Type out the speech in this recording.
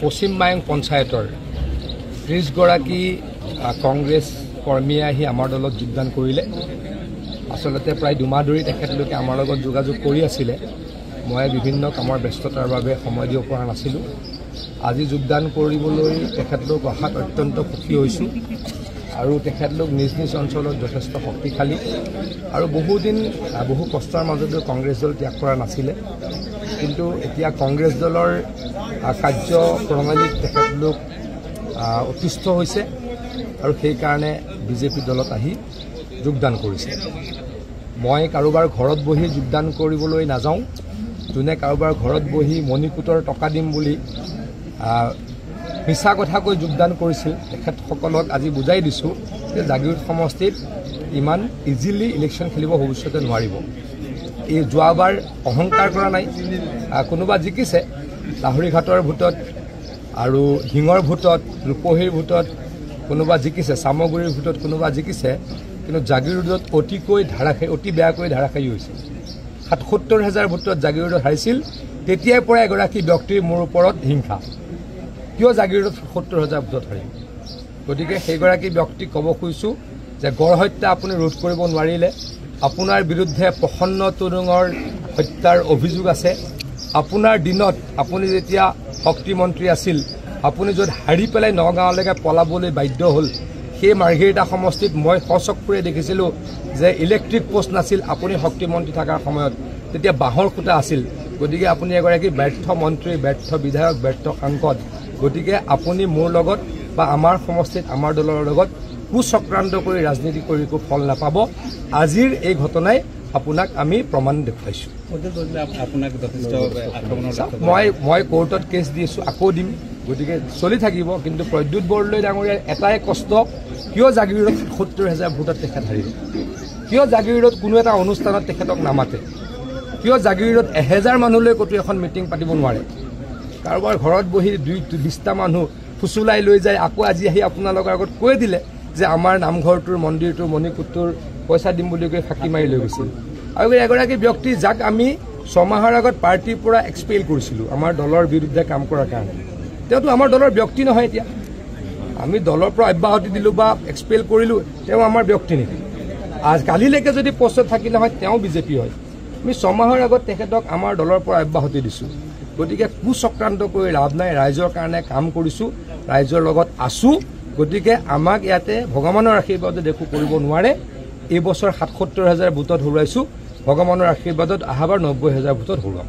পশ্চিম মায়ং পঞ্চায়তৰ 30 গৰাকী কংগ্ৰেছ কৰ্মীয়ে আহি আমাৰ দলত যোগদান কৰিলে। আসলতে প্ৰায় 2 মাহ ধৰি তেখেতলোকে আমাৰ লগত যোগাযোগ কৰি আছিল। মই বিভিন্ন কামৰ ব্যস্ততাৰ বাবে সময় দিব পৰা নাছিলোঁ। আজি যোগদান কৰিবলৈ তেখেতলোক অহাত অত্যন্ত সুখী হৈছোঁ আৰু তেখেতলোক নিজ নিজ অঞ্চলত যথেষ্ট শক্তিশালী আৰু বহুদিন বহু কষ্টৰ মাজতো কংগ্ৰেছ দল ত্যাগ কৰা নাছিলে, কিন্তু এতিয়া কংগ্ৰেছ দলৰ কাৰ্য প্ৰণালীত তেখেতলোক অতিষ্ঠ হৈছে আৰু সেইকাৰণে বিজেপি দলত আহি যোগদান কৰিছে। মই কাৰোবাৰ ঘৰত বহি যোগদান কৰিবলৈ নাযাওঁ। যোনে কাৰোবাৰ ঘৰত বহি মণিকুটৰ টকা দিম বুলি মিছা কথা কৈ যোগদান কৰিছিল, তেখেতসকলক আজি বুজাই দিছোঁ যে জাগিৰোড সমষ্টিত ইমান ইজিলি ইলেকশ্যন খেলিব ভৱিষ্যতে নোৱাৰিব। এই যোৱাবাৰ অহংকাৰ কৰা নাই। কোনোবা জিকিছে লাহৰীঘাটৰ ভোটত আৰু শিঙৰ ভোটত, ৰূপহীৰ ভোটত কোনোবা জিকিছে, চামগুৰিৰ ভোটত কোনোবা জিকিছে, কিন্তু জাগিৰোডত অতি বেয়াকৈ ধাৰাসায়ী হৈছিল। ৭৭,০০০ ভোটত জাগিৰোডত হাৰিছিল। তেতিয়াৰ পৰা এগৰাকী ব্যক্তিৰ মোৰ ওপৰত হিংসা, কিয় জাগিৰোডত ৭০,০০০ ভোটত হাৰিল। গতিকে সেইগৰাকী ব্যক্তিক ক'ব খুজিছোঁ যে গড় হত্যা আপুনি ৰোধ কৰিব নোৱাৰিলে। আপোনাৰ বিৰুদ্ধে প্ৰসন্ন তুৰুঙৰ হত্যাৰ অভিযোগ আছে। আপোনাৰ দিনত আপুনি যেতিয়া শক্তিমন্ত্ৰী আছিল, আপুনি য'ত হাৰি পেলাই নগাঁৱলৈকে পলাবলৈ বাধ্য হ'ল, সেই মাৰ্ঘেৰিটা সমষ্টিত মই সচক্ষুৰে দেখিছিলোঁ যে ইলেক্ট্ৰিক পোষ্ট নাছিল আপুনি শক্তিমন্ত্ৰী থকাৰ সময়ত, তেতিয়া বাঁহৰ খুঁটা আছিল। গতিকে আপুনি এগৰাকী ব্যৰ্থ মন্ত্ৰী, ব্যৰ্থ বিধায়ক, ব্যৰ্থ সাংসদ। গতিকে আপুনি মোৰ লগত বা আমাৰ সমষ্টিত আমাৰ দলৰ লগত কুচক্ৰান্ত কৰি ৰাজনীতি কৰি একো ফল নাপাব। আজিৰ এই ঘটনাই আপোনাক আমি প্ৰমাণ দেখুৱাইছোঁ। মই কোৰ্টত কেছ দি আছোঁ, আকৌ দিম। গতিকে চলি থাকিব। কিন্তু প্ৰদ্যুৎ বৰদলৈ ডাঙৰীয়াৰ এটাই কষ্ট, কিয় জাগিৰোডত ৭০,০০০ ভোটত তেখেত হাৰিল, কিয় জাগিৰোডত কোনো এটা অনুষ্ঠানত তেখেতক নামাতে, কিয় জাগিৰোডত 1000 মানুহলৈ ক'তো এখন মিটিং পাতিব নোৱাৰে। কাৰোবাৰ ঘৰত বহি 20টা মানুহ ফুচুলাই লৈ যায়, আকৌ আজি আহি আপোনালোকৰ আগত কৈ দিলে যে আমাৰ নামঘৰটোৰ মন্দিৰটোৰ মণিকুটটোৰ পইচা দিম বুলি কৈ ফাঁকি মাৰি লৈ গৈছিল। আৰু এগৰাকী ব্যক্তি যাক আমি 6 মাহৰ আগত পাৰ্টীৰ পৰা এক্সপেল কৰিছিলোঁ আমাৰ দলৰ বিৰুদ্ধে কাম কৰাৰ কাৰণে, তেওঁতো আমাৰ দলৰ ব্যক্তি নহয়। এতিয়া আমি দলৰ পৰা অব্যাহতি দিলোঁ বা এক্সপেল কৰিলোঁ, তেওঁ আমাৰ ব্যক্তি নেকি? কালিলৈকে যদি পষ্টত থাকিলে হয় তেওঁ বিজেপি হয়। আমি 6 মাহৰ আগত তেখেতক আমাৰ দলৰ পৰা অব্যাহতি দিছোঁ। গতিকে কুচক্ৰান্ত কৰি লাভ নাই। ৰাইজৰ কাৰণে কাম কৰিছোঁ, ৰাইজৰ লগত আছোঁ। গতিকে আমাক ইয়াতে ভগৱানৰ আশীৰ্বাদত একো কৰিব নোৱাৰে। এইবছৰ ৭৭,০০০ ভোটত হৰুৱাইছোঁ, ভগৱানৰ আশীৰ্বাদত অহাবাৰ ৯০,০০০ ভোটত হৰুৱাম।